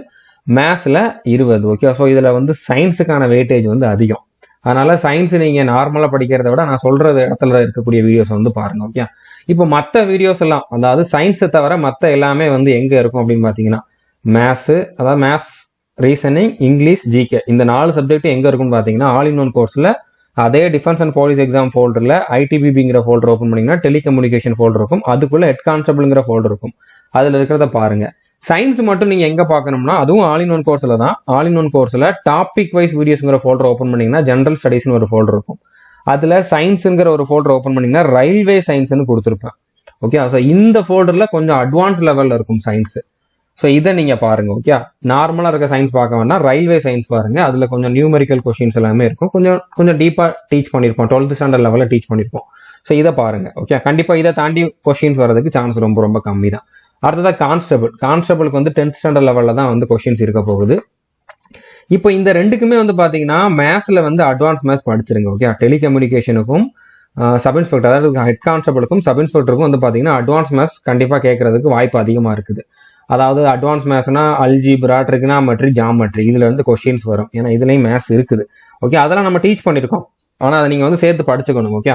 மேத்ஸ்ல 20. ஓகே, ஸோ இதுல வந்து சயின்ஸுக்கான வெயிட்டேஜ் வந்து அதிகம். அதனால சயின்ஸ் நீங்க நார்மலா படிக்கிறத விட நான் சொல்ற இடத்துல இருக்கக்கூடிய வீடியோஸ் வந்து பாருங்க. ஓகே, இப்போ மற்ற வீடியோஸ் எல்லாம், அதாவது சயின்ஸை தவிர மற்ற எல்லாமே வந்து எங்க இருக்கும் அப்படின்னு பாத்தீங்கன்னா மேத்ஸ், ரீசனிங், இங்கிலீஷ், ஜிகே இந்த 4 சப்ஜெக்ட் எங்க இருக்கும்னு பாத்தீங்கன்னா ஆல் இன் ஒன் கோர்ஸ்ல அதே டிஃபென்ஸ் அண்ட் போலீஸ் எக்ஸாம் ஃபோல்டர்ல ஐடிபிபிங்கிற ஃபோல்டர் ஓப்பன் பண்ணீங்கன்னா டெலிகம்யூனிகேஷன் ஃபோல்டர் இருக்கும். அதுக்குள்ள ஹெட் கான்ஸ்டபிள்ங்கிற ஃபோல்டர் இருக்கும். அதுல இருக்கிறத பாருங்க. சயின்ஸ் மட்டும் நீங்க எங்க பார்க்கணும்னா அதுவும் ஆல் இன் ஒன் கோர்ஸ்ல தான். ஆல் இன் ஒன் கோர்ஸ்ல டாபிக் வைஸ் வீடியோஸ்ங்கிற ஃபோல்டர் ஓப்பன் பண்ணீங்கன்னா ஜென்ரல் ஸ்டடீஸ்னு ஒரு ஃபோல்டர் இருக்கும். அதுல சயின்ஸுங்கிற ஒரு ஃபோல்டர் ஓப்பன் பண்ணீங்கன்னா ரயில்வே சயின்ஸ்னு கொடுத்துருப்பேன். ஓகே, ஸோ இந்த ஃபோல்டர்ல கொஞ்சம் அட்வான்ஸ் லெவல்ல இருக்கும் சயின்ஸ். ஸோ இதை நீங்க பாருங்க. ஓகே, நார்மலா இருக்க சயின்ஸ் பார்க்க வேண்டாம், ரயில்வே சயின்ஸ் பாருங்க. அதுல கொஞ்சம் நியூமெரிக்கல் கொஸ்டின்ஸ் எல்லாமே இருக்கும், கொஞ்சம் டீப்பா டீச் பண்ணிருப்போம், 12th ஸ்டாண்டர்ட் லெவலில் டீச் பண்ணிருப்போம். ஸோ இதை பாருங்க. ஓகே, கண்டிப்பா இதை தாண்டி கொஸ்டின்ஸ் வரதுக்கு சான்ஸ் ரொம்ப ரொம்ப கம்மி தான். அடுத்ததா கான்ஸ்டபிளுக்கு வந்து 10th ஸ்டாண்டர்ட் லெவல்ல தான் வந்து கொஸ்டின்ஸ் இருக்க போகுது. இப்போ இந்த ரெண்டுக்குமே வந்து பாத்தீங்கன்னா மேத்ஸ்ல வந்து அட்வான்ஸ் மேத்ஸ் படிச்சிருங்க. ஓகே, டெலிகம்யூனிகேஷனுக்கும் சப் இன்ஸ்பெக்டர், அதாவது ஹெட் கான்ஸ்டபிளுக்கும் சப் இன்ஸ்பெக்டருக்கும் வந்து பாத்தீங்கன்னா அட்வான்ஸ் மேத்ஸ் கண்டிப்பா கேட்கறதுக்கு வாய்ப்பு அதிகமா இருக்குது. அதாவது அட்வான்ஸ் மேத்ஸ்னா அல்ஜிப்ரா, ட்ரிகனாமெட்ரி, ஜாமெட்ரி, இதுல இருந்து கொஸ்டின்ஸ் வரும். ஏன்னா இதுலயும் மேத்ஸ் இருக்குது. ஓகே, அதெல்லாம் நம்ம டீச் பண்ணிருக்கோம், ஆனா அதை நீங்க வந்து சேர்த்து படிச்சுக்கணும். ஓகே,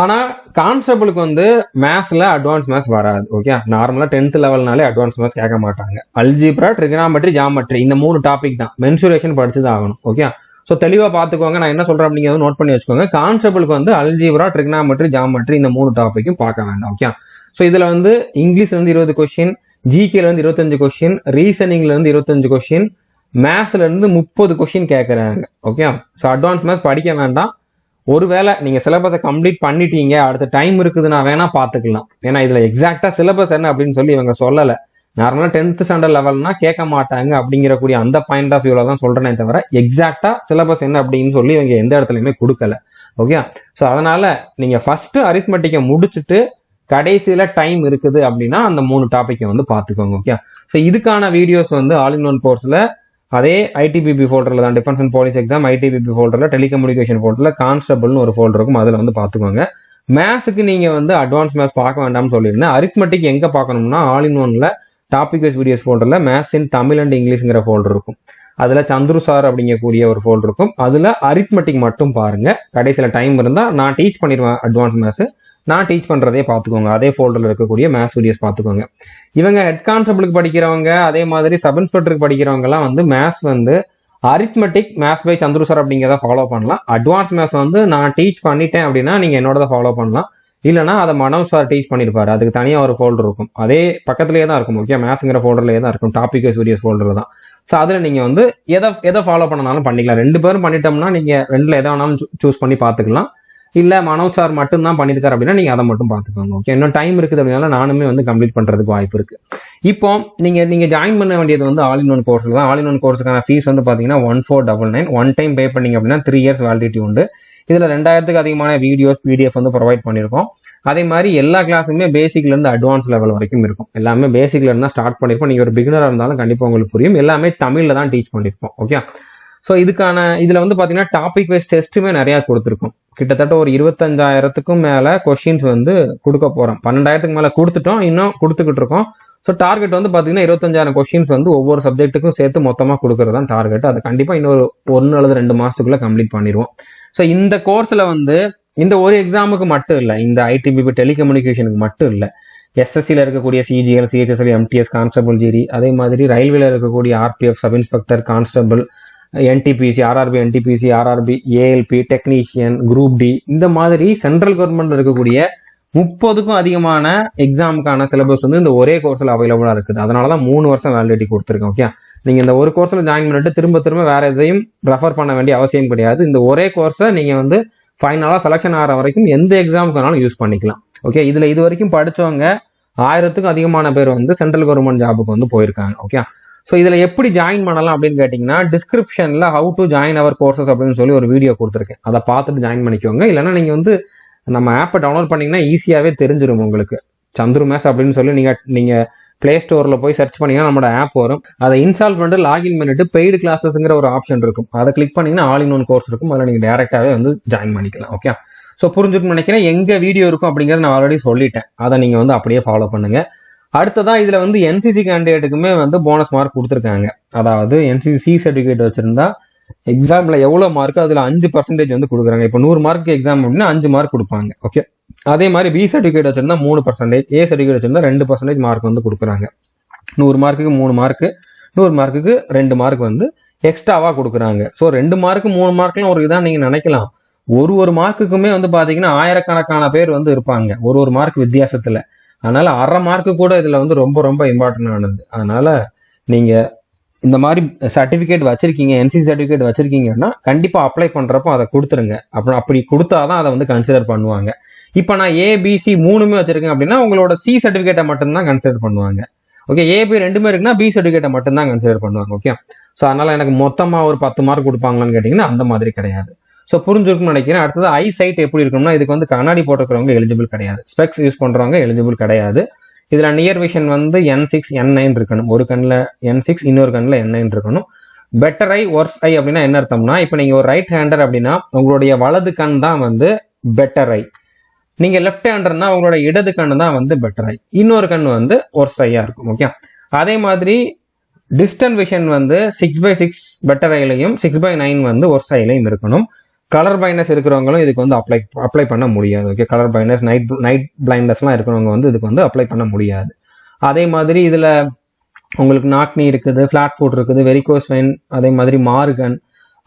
ஆனா கான்ஸ்டபிளுக்கு வந்து மேத்ஸ்ல அட்வான்ஸ் மேத்ஸ் வராது. ஓகே, நார்மலா 10th லெவல்னாலே அட்வான்ஸ் மேத்ஸ் கேட்க மாட்டாங்க. அல்ஜிப்ரா, ட்ரிகனாமெட்ரி, ஜாமெட்ரி, இந்த 3 டாபிக் தான். மென்சுரேஷன் படிச்சுதான் ஆகணும். ஓகே, ஸோ தெளிவா பாத்துக்கோங்க, நான் என்ன சொல்றேன் அப்படிங்கிறத நோட் பண்ணி வச்சுக்கோங்க. கான்ஸ்டபிளுக்கு வந்து அல்ஜிப்ரா, ட்ரிகனாமெட்ரி, ஜாமெட்ரி, இந்த 3 டாபிக்கும் பார்க்க வேண்டாம். ஓகே, ஸோ இதுல வந்து இங்கிலீஷ்ல வந்து 20 கொஸ்டின், ஜிகேல இருந்து 25 கொஸ்டின், ரீசனிங்ல இருந்து 25 கொஸ்டின், மேத்ஸ்ல இருந்து 30 கொஸ்டின் கேட்கறாங்க. ஓகே, ஸோ அட்வான்ஸ் மேத்ஸ் படிக்க வேண்டாம். ஒருவேளை நீங்க சிலபஸை கம்ப்ளீட் பண்ணிட்டீங்க, அடுத்த டைம் இருக்குதுன்னா வேணா பாத்துக்கலாம். ஏன்னா இதுல எக்ஸாக்டா சிலபஸ் என்ன அப்படின்னு சொல்லி இவங்க சொல்லல. நார்மலா 10th ஸ்டாண்டர்ட் லெவல்னா கேட்க மாட்டாங்க அப்படிங்கிற கூடிய அந்த பாயிண்ட் ஆஃப் வியூல தான் சொல்றேனே தவிர எக்ஸாக்டா சிலபஸ் என்ன அப்படின்னு சொல்லி இவங்க எந்த இடத்துலயுமே கொடுக்கல. ஓகே, ஸோ அதனால நீங்க ஃபர்ஸ்ட் அரித்மெட்டிக்கை முடிச்சுட்டு கடைசியில டைம் இருக்குது அப்படின்னா அந்த 3 டாபிக்கை வந்து பாத்துக்கோங்க. ஓகே, ஸோ இதுக்கான வீடியோஸ் வந்து ஆல் இன் ஒன் கோர்ஸ்ல அதே ஐடிபிபி ஃபோல்டர்ல தான், defence and police exam ITBP ஃபோல்டர்ல, டெலிகம்யூனிகேஷன் ஃபோல்டர்ல கான்ஸ்டபிள்னு ஒரு ஃபோல்டர் இருக்கும், அதுல வந்து பாத்துக்கோங்க. மேத்ஸுக்கு நீங்க வந்து அட்வான்ஸ் மேத்ஸ் பார்க்க வேண்டாம்னு சொல்லியிருந்தேன். அரித்மெட்டிக் எங்க பார்க்கணும்னா ஆல் இன் ஒன்ல டாபிக் வைஸ் வீடியோஸ் ஃபோல்டர்ல மேத்ஸ் இன் தமிழ் அண்ட் இங்கிலீஷ்ங்கிற ஃபோல்டர் இருக்கும். அதுல சந்துரு சார் அப்படிங்கக்கூடிய ஒரு ஃபோல்டர் இருக்கும். அதுல அரித்மெட்டிக் மட்டும் பாருங்க. கடைசியில டைம் இருந்தா நான் டீச் பண்ணிடுவேன் அட்வான்ஸ் மேத்ஸ், நான் டீச் பண்றதே பாத்துக்கோங்க. அதே ஃபோல்டர்ல இருக்கக்கூடிய மேத்ஸ் வீடியோஸ் பாத்துக்கோங்க. இவங்க ஹெட் கான்ஸ்டபிளுக்கு படிக்கிறவங்க, அதே மாதிரி சப் இன்ஸ்பெக்டருக்கு படிக்கிறவங்க எல்லாம் வந்து மேத்ஸ் வந்து arithmetic maths by Chandru sir அப்படிங்கிறத ஃபாலோ பண்ணலாம். அட்வான்ஸ் மேத்ஸ் வந்து நான் டீச் பண்ணிட்டேன் அப்படின்னா நீங்க என்னோட ஃபாலோ பண்ணலாம். இல்லைனா அதை மனோஜ் சார் டீச் பண்ணிருப்பாரு, அதுக்கு தனியா ஒரு ஃபோல்டர் இருக்கும், அதே பக்கத்துலயே தான் இருக்கும். ஓகே, மேத்ஸ்ங்கிற ஃபோல்டர்லயே தான் இருக்கும், டாபிக் வைஸ் வீடியோஸ் ஃபோல்டர் தான். ஸோ அதுல நீங்க வந்து எதை ஃபாலோ பண்ணனாலும் பண்ணிக்கலாம். 2 பேரும் பண்ணிட்டோம்னா நீங்க 2ல எதை வேணாலும் சூஸ் பண்ணி பாத்துக்கலாம். இல்ல மனோஜ் சார் மட்டும் தான் பண்ணிருக்காரு அப்படின்னா நீங்க அதை மட்டும் பாத்துக்கோங்க. ஓகே, இன்னும் டைம் இருக்குது அப்படின்னால நானுமே வந்து கம்ப்ளீட் பண்றதுக்கு வாய்ப்பு இருக்கு. இப்போ நீங்க ஜாயின் பண்ண வேண்டியது வந்து ஆல் இன் ஒன் கோர்ஸ்ல தான். ஆல் இன் ஒன் கோர்ஸுக்கான ஃபீஸ் வந்து பாத்தீங்கன்னா 1499. ஒன் டைம் பே பண்ணீங்க அப்படின்னா 3 years வேலிடிட்டி உண்டு. இதுல 2000க்கு அதிகமான வீடியோஸ் பிடிஎஃப் வந்து ப்ரொவைட் பண்ணிருக்கோம். அதே மாதிரி எல்லா கிளாஸுமே பேசிக்ல இருந்து அட்வான்ஸ் லெவல் வரைக்கும் இருக்கும். எல்லாமே பேசிக்ல இருந்தா ஸ்டார்ட் பண்ணிருப்போம். நீங்க ஒரு பிகினரா இருந்தாலும் கண்டிப்பா உங்களுக்கு புரியும். எல்லாமே தமிழ்ல தான் டீச் பண்ணிருப்போம். ஓகே, ஸோ இதுல வந்து பாத்தீங்கன்னா டாபிக் வைஸ் டெஸ்ட்டுமே நிறைய கொடுத்துருக்கோம். கிட்டத்தட்ட ஒரு 25,000க்கும் மேல கொஸ்டின்ஸ் வந்து கொடுக்க போறோம். 12,000க்கு மேல கொடுத்துட்டோம், இன்னும் கொடுத்துக்கிட்டு இருக்கோம். ஸோ டார்கெட் வந்து பாத்தீங்கன்னா 25,000 கொஸ்டின்ஸ் வந்து ஒவ்வொரு சப்ஜெக்ட்டுக்கும் சேர்த்து மொத்தமா கொடுக்கறது தான் டார்கெட். அது கண்டிப்பா இன்னொரு 1 அல்லது 2 மாசத்துக்குள்ள கம்ப்ளீட் பண்ணிடுவோம். ஸோ இந்த கோர்ஸ்ல வந்து இந்த ஒரு எக்ஸாமுக்கு மட்டும் இல்லை, இந்த ஐடிபிபி டெலிகம்யூனிகேஷனுக்கு மட்டும் இல்லை, எஸ்எஸ்சியில் இருக்கக்கூடிய CGL, CHSL, MTS, constable, GD, அதே மாதிரி ரயில்வேல இருக்கக்கூடிய RPF, sub inspector, constable, NTPC, RRB, NTPC, RRB, ALP, technician, group D, இந்த மாதிரி சென்ட்ரல் கவர்மெண்ட்ல இருக்கக்கூடிய 30க்கும் அதிகமான எக்ஸாமுக்கான சிலபஸ் வந்து இந்த ஒரே கோர்ஸ்ல அவைலபிளா இருக்குது. அதனாலதான் 3 வருஷம் வேலிடிட்டி கொடுத்துருக்கேன். ஓகே, நீங்க இந்த ஒரு கோர்ஸ்ல ஜாயின் பண்ணிட்டு திரும்ப வேற எதையும் ரெஃபர் பண்ண வேண்டிய அவசியம் கிடையாது. இந்த ஒரே கோர்ஸை நீங்க வந்து ஃபைனலா செலக்ஷன் ஆகிற வரைக்கும் எந்த எக்ஸாமுக்கு வேணாலும் யூஸ் பண்ணிக்கலாம். ஓகே, இதுல இது வரைக்கும் படிச்சவங்க 1000க்கும் அதிகமான பேர் வந்து சென்ட்ரல் கவர்மெண்ட் ஜாபுக்கு வந்து போயிருக்காங்க. ஓகே, ஸோ இதுல எப்படி ஜாயின் பண்ணலாம் அப்படின்னு கேட்டீங்கன்னா டிஸ்கிரிப்ஷன்ல how to join our courses அப்படின்னு சொல்லி ஒரு வீடியோ கொடுத்துருக்கேன். அதை பார்த்துட்டு ஜாயின் பண்ணிக்கோங்க. இல்லைன்னா நீங்க வந்து நம்ம ஆப்பை டவுன்லோட் பண்ணீங்கன்னா ஈஸியாவே தெரிஞ்சிடும் உங்களுக்கு. சந்துரு மேத்ஸ் அப்படின்னு சொல்லி நீங்க பிளே ஸ்டோர்ல போய் சர்ச் பண்ணீங்கன்னா நம்மளோட ஆப் வரும். அதை இன்ஸ்டால் பண்ணிட்டு லாகின் பண்ணிட்டு பெய்டு கிளாஸஸ்ங்கிற ஒரு ஆப்ஷன் இருக்கும், அதை கிளிக் பண்ணீங்கன்னா ஆல் இன் ஒன் கோர்ஸ் இருக்கும். அதில் நீங்க டைரக்டாவே வந்து ஜாயின் பண்ணிக்கலாம். ஓகே, ஸோ புரிஞ்சுட்டு நினைக்கிறேன். எங்க வீடியோ இருக்கும் அப்படிங்கறத நான் ஆல்ரெடி சொல்லிட்டேன், அதை நீங்க வந்து அப்படியே ஃபாலோ பண்ணுங்க. அடுத்ததான் இதுல வந்து என்சிசி கேண்டிடேட்டுக்குமே வந்து போனஸ் மார்க் கொடுத்துருக்காங்க. அதாவது என்சிசி சர்டிபிகேட் வச்சிருந்தா எக்ஸாம்ல எவ்வளவு மார்க் அதுல 5% வந்து கொடுக்குறாங்க. இப்போ 100 மார்க் எக்ஸாம் அப்படின்னா 5 மார்க் கொடுப்பாங்க. ஓகே, அதே மாதிரி பி சர்டிபிகேட் வச்சிருந்தா 3%, ஏ சர்டிபிகேட் வச்சிருந்தா 2% மார்க் வந்து கொடுக்குறாங்க. 100 மார்க்குக்கு 3 மார்க், 100 மார்க்குக்கு 2 மார்க் வந்து எக்ஸ்ட்ராவா கொடுக்குறாங்க. ஸோ 2 மார்க் 3 மார்க்லாம் ஒரு இதான் நீங்க நினைக்கலாம். ஒரு மார்க்குக்குமே வந்து பாத்தீங்கன்னா ஆயிரக்கணக்கான பேர் வந்து இருப்பாங்க ஒரு மார்க் வித்தியாசத்துல. அதனால 1/2 மார்க்கு கூட இதுல வந்து ரொம்ப ரொம்ப இம்பார்ட்டன்ட் ஆனது. அதனால நீங்க இந்த மாதிரி சர்டிபிகேட் வச்சிருக்கீங்க, என்சிசி சர்டிபிகேட் வச்சிருக்கீங்கன்னா கண்டிப்பா அப்ளை பண்றப்போ அதை கொடுத்துருங்க. அப்புறம் அப்படி கொடுத்தாதான் அதை வந்து கன்சிடர் பண்ணுவாங்க. இப்போ நான் ஏபிசி 3மே வச்சிருக்கேன் அப்படின்னா உங்களோட சி சர்டிபிகேட்டை மட்டும்தான் கன்சிடர் பண்ணுவாங்க. ஓகே, ஏபி 2மே இருக்குன்னா பி சர்டிபிகேட்டை மட்டும்தான் கன்சிடர் பண்ணுவாங்க. ஓகே, ஸோ அதனால எனக்கு மொத்தமா ஒரு 10 மார்க் கொடுப்பாங்களான்னு கேட்டீங்கன்னா அந்த மாதிரி கிடையாது. ஸோ புரிஞ்சிருக்கும்னு நினைக்கிறேன். அடுத்தது ஐ சைட் எப்படி இருக்கும்னா, இதுக்கு வந்து கண்ணாடி போட்டுக்கிறவங்க எலிஜிபிள் கிடையாது, ஸ்பெக்ஸ் யூஸ் பண்றவங்க எலிஜிபிள் கிடையாது. இதுல நியர் விஷன் வந்து N6 N9 இருக்கணும். ஒரு கண்ணில் N6, இன்னொரு கண்ணில் N9 இருக்கணும். பெட்டர் ஐ ஒர்ஸ் ஐ அப்படின்னா என்ன அர்த்தம்னா, இப்போ நீங்க ஒரு ரைட் ஹேண்டர் அப்படின்னா உங்களுடைய வலது கண் தான் வந்து பெட்டர் ஐ, நீங்க லெஃப்ட் ஹேண்டர்னா உங்களோட இடது கண்ணு தான் வந்து பெட்டர் ஐ, இன்னொரு கண் வந்து ஒர்ஸ் ஐயா இருக்கும். ஓகே, அதே மாதிரி டிஸ்டன்ட் விஷன் வந்து 6/6 பெட்டர் ஐலையும் 6/9 வந்து ஒர்ஸ் ஐலையும் இருக்கணும். கலர் பிளைண்ட்னஸ் இருக்கிறவங்களும் இதுக்கு வந்து அப்ளை பண்ண முடியாது. ஓகே, கலர் பிளைண்ட்னஸ், நைட் பிளைண்ட்னஸ்லாம் இருக்கிறவங்க வந்து இதுக்கு வந்து அப்ளை பண்ண முடியாது. அதே மாதிரி இதுல உங்களுக்கு நாக்னி இருக்குது, ஃபிளாட் ஃபுட் இருக்குது, வெரிகோஸ் வெயின், அதே மாதிரி மார்கன்,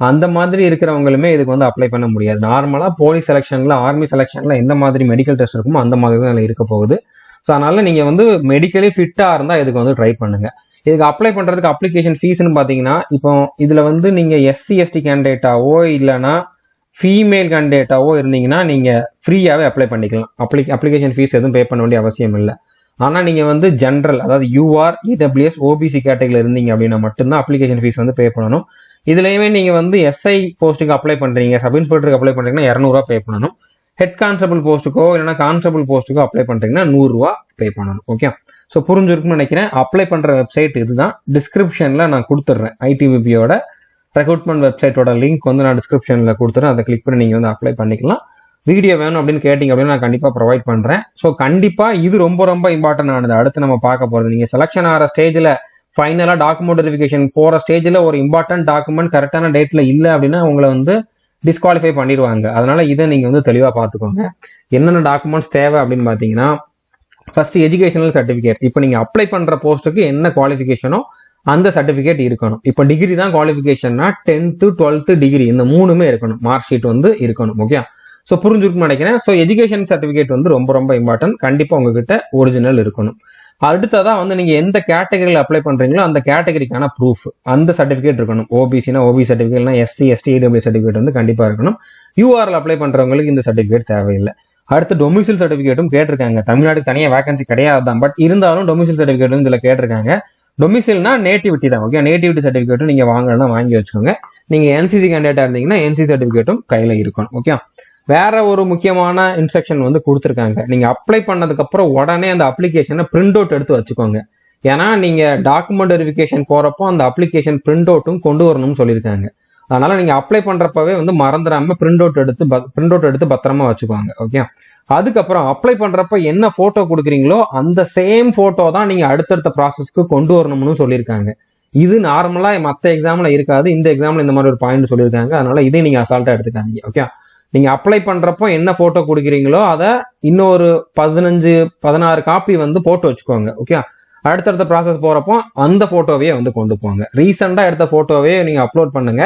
அந்த மாதிரி இருக்கிறவங்களுமே இதுக்கு வந்து அப்ளை பண்ண முடியாது. நார்மலா போலீஸ் செலெக்ஷன்ல, ஆர்மி செலெக்ஷன்ல எந்த மாதிரி மெடிக்கல் டெஸ்ட் இருக்குமோ அந்த மாதிரி தான் இருக்க போகுது. ஸோ அதனால நீங்க வந்து மெடிக்கலி ஃபிட்டா இருந்தா இதுக்கு வந்து ட்ரை பண்ணுங்க. இதுக்கு அப்ளை பண்றதுக்கு அப்ளிகேஷன் ஃபீஸ்ன்னு பாத்தீங்கன்னா, இப்போ இதுல வந்து நீங்க SC ST கேண்டிடேட்டாவோ இல்லைன்னா ஃபீமேல் கேண்டிடேட்டாவோ இருந்தீங்கன்னா நீங்க ஃப்ரீயாவே அப்ளை பண்ணிக்கலாம். அப்ளிகேஷன் ஃபீஸ் எதுவும் பே பண்ண வேண்டிய அவசியம் இல்லை. ஆனா நீங்க வந்து ஜென்ரல், அதாவது UR, EWS, OBC கேட்டகரியில் இருந்தீங்க அப்படின்னா மட்டும்தான் அப்ளிகேஷன் ஃபீஸ் வந்து பே பண்ணணும். இதுலயுமே நீங்க வந்து SI போஸ்ட்டுக்கு அப்ளை பண்றீங்க, சப் இன்ஸ்பெக்டருக்கு அப்ளை பண்றீங்கன்னா 200 ரூபா பே பண்ணணும். ஹெட் கான்ஸ்டபிள் போஸ்ட்டுக்கோ இல்லைன்னா கான்ஸ்டபிள் போஸ்ட்டுக்கோ அப்ளை பண்றீங்கன்னா 100 ரூபா பே பண்ணணும். ஓகே, ஸோ புரிஞ்சிருக்குன்னு நினைக்கிறேன். அப்ளை பண்ற வெப்சைட் இதுதான். டிஸ்கிரிப்ஷன்ல நான் கொடுத்துட்றேன். ITBPயோட ரெக்ரூட்மெண்ட் வெப்சைட்டோட லிங்க் வந்து நான் டிஸ்கிரிப்ஷன்ல கொடுத்துறேன். அதை கிளிக் பண்ணி நீங்க வந்து அப்ளை பண்ணிக்கலாம். வீடியோ வேணும் அப்படின்னு கேட்டீங்க அப்படின்னா நான் கண்டிப்பா ப்ரொவைட் பண்றேன். ஸோ கண்டிப்பா இது ரொம்ப ரொம்ப இம்பார்ட்டன்ட் ஆனது. அடுத்து நம்ம பார்க்க போறது, நீங்க செலக்ஷன் ஆகிற ஸ்டேஜ்ல ஃபைனலா டாக்குமெண்ட் வெரிஃபிகேஷன் போற ஸ்டேஜ்ல ஒரு இம்பார்ட்டன்ட் டாக்குமெண்ட் கரெக்டான டேட்ல இல்லை அப்படின்னா உங்களை வந்து டிஸ்குவாலிஃபை பண்ணிடுவாங்க. அதனால இதை நீங்க வந்து தெளிவா பார்த்துக்கோங்க. என்னென்ன டாக்குமெண்ட்ஸ் தேவை அப்படின்னு பாத்தீங்கன்னா, ஃபர்ஸ்ட் எஜுகேஷனல் சர்டிபிகேட். இப்போ நீங்க அப்ளை பண்ற போஸ்ட்டுக்கு என்ன குவாலிஃபிகேஷனோ அந்த சர்டிபிகேட் இருக்கணும். இப்போ டிகிரி தான் குவாலிஃபிகேஷன்னா 10th 12th டிகிரி இந்த 3மே இருக்கணும். மார்க் ஷீட் வந்து இருக்கணும். ஓகே, ஸோ புரிஞ்சுருக்குன்னு நினைக்கிறேன். ஸோ எஜுகேஷன் சர்டிபிகேட் வந்து ரொம்ப ரொம்ப இம்பார்ட்டன்ட். கண்டிப்பா உங்ககிட்ட ஒரிஜினல் இருக்கணும். அடுத்ததா வந்து நீங்க எந்த கேட்டகரியில் அப்ளை பண்றீங்களோ அந்த கேட்டகரிக்கான ப்ரூஃப், அந்த சர்டிபிகேட் இருக்கணும். OBCனா OBC சர்டிபிகேட்னா SC ST EWS certificate வந்து கண்டிப்பா இருக்கணும். URL அப்ளை பண்றவங்களுக்கு இந்த சர்டிபிகேட் தேவையில்லை. அடுத்து டொமிசில் சர்டிபிகேட்டும் கேட்டிருக்காங்க. தமிழ்நாட்டுக்கு தனியாக வேகன்சி கிடையாது தான், பட் இருந்தாலும் டொமிசில் சர்டிபிகேட் இதுல கேட்டிருக்காங்க. டொமிசில்னா நேட்டிவிட்டி தான். ஓகே, நேட்டிவிட்டி சர்டிபிகேட்டும் நீங்க வாங்கணும்னா வாங்கி வச்சுக்கோங்க. நீங்க NCC கேண்டிடேட்டா இருந்தீங்கன்னா NCC சர்டிபிகேட்டும் கையில இருக்கணும். ஓகே, வேற ஒரு முக்கியமான இன்ஸ்ட்ரக்ஷன் வந்து கொடுத்துருக்காங்க. நீங்க அப்ளை பண்ணதுக்கு அப்புறம் உடனே அந்த அப்ளிகேஷனை பிரிண்ட் அவுட் எடுத்து வச்சுக்கோங்க. ஏன்னா நீங்க டாக்குமெண்ட் வெரிஃபிகேஷன் போறப்போ அந்த அப்ளிகேஷன் பிரிண்ட் அவுட்டும் கொண்டு வரணும்னு சொல்லியிருக்காங்க. அதனால நீங்க அப்ளை பண்றப்பவே வந்து மறந்துடாம பிரிண்ட் அவுட் எடுத்து பத்திரமா வச்சுக்கோங்க. ஓகே, அதுக்கப்புறம் அப்ளை பண்றப்ப என்ன போட்டோ கொடுக்குறீங்களோ அந்த சேம் போட்டோ தான் நீங்க அடுத்தடுத்த ப்ராசஸ்க்கு கொண்டு வரணும்னு சொல்லியிருக்காங்க. இது நார்மலா மற்ற எக்ஸாம்ல இருக்காது, இந்த எக்ஸாம்ல இந்த மாதிரி ஒரு பாயிண்ட் சொல்லியிருக்காங்க. அதனால இதை நீங்க அசால்ட்டா எடுத்துக்காதீங்க. ஓகே, நீங்க அப்ளை பண்றப்போ என்ன போட்டோ கொடுக்குறீங்களோ அதை இன்னொரு 15-16 காப்பி வந்து போட்டு வச்சுக்கோங்க. ஓகே, அடுத்தடுத்த ப்ராசஸ் போறப்போ அந்த போட்டோவையே வந்து கொண்டு போங்க. ரீசெண்டா எடுத்த போட்டோவே நீங்க அப்லோட் பண்ணுங்க.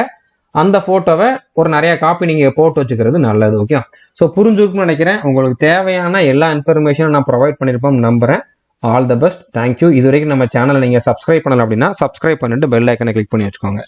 அந்த போட்டோவை ஒரு நிறைய காப்பி நீங்க போட்டு வச்சுக்கிறது நல்லது. ஓகே, ஸோ புரிஞ்சுருக்குன்னு நினைக்கிறேன். உங்களுக்கு தேவையான எல்லா இன்ஃபர்மேஷனும் நான் ப்ரொவைட் பண்ணிருப்போம் நம்புறேன். All the best, thank you. இது வரைக்கும் நம்ம சேனலை நீங்க சப்ஸ்கிரைப் பண்ணல அப்படின்னா சப்ஸ்கிரைப் பண்ணிட்டு பெல் ஐக்கனை கிளிக் பண்ணி வச்சுக்கோங்க.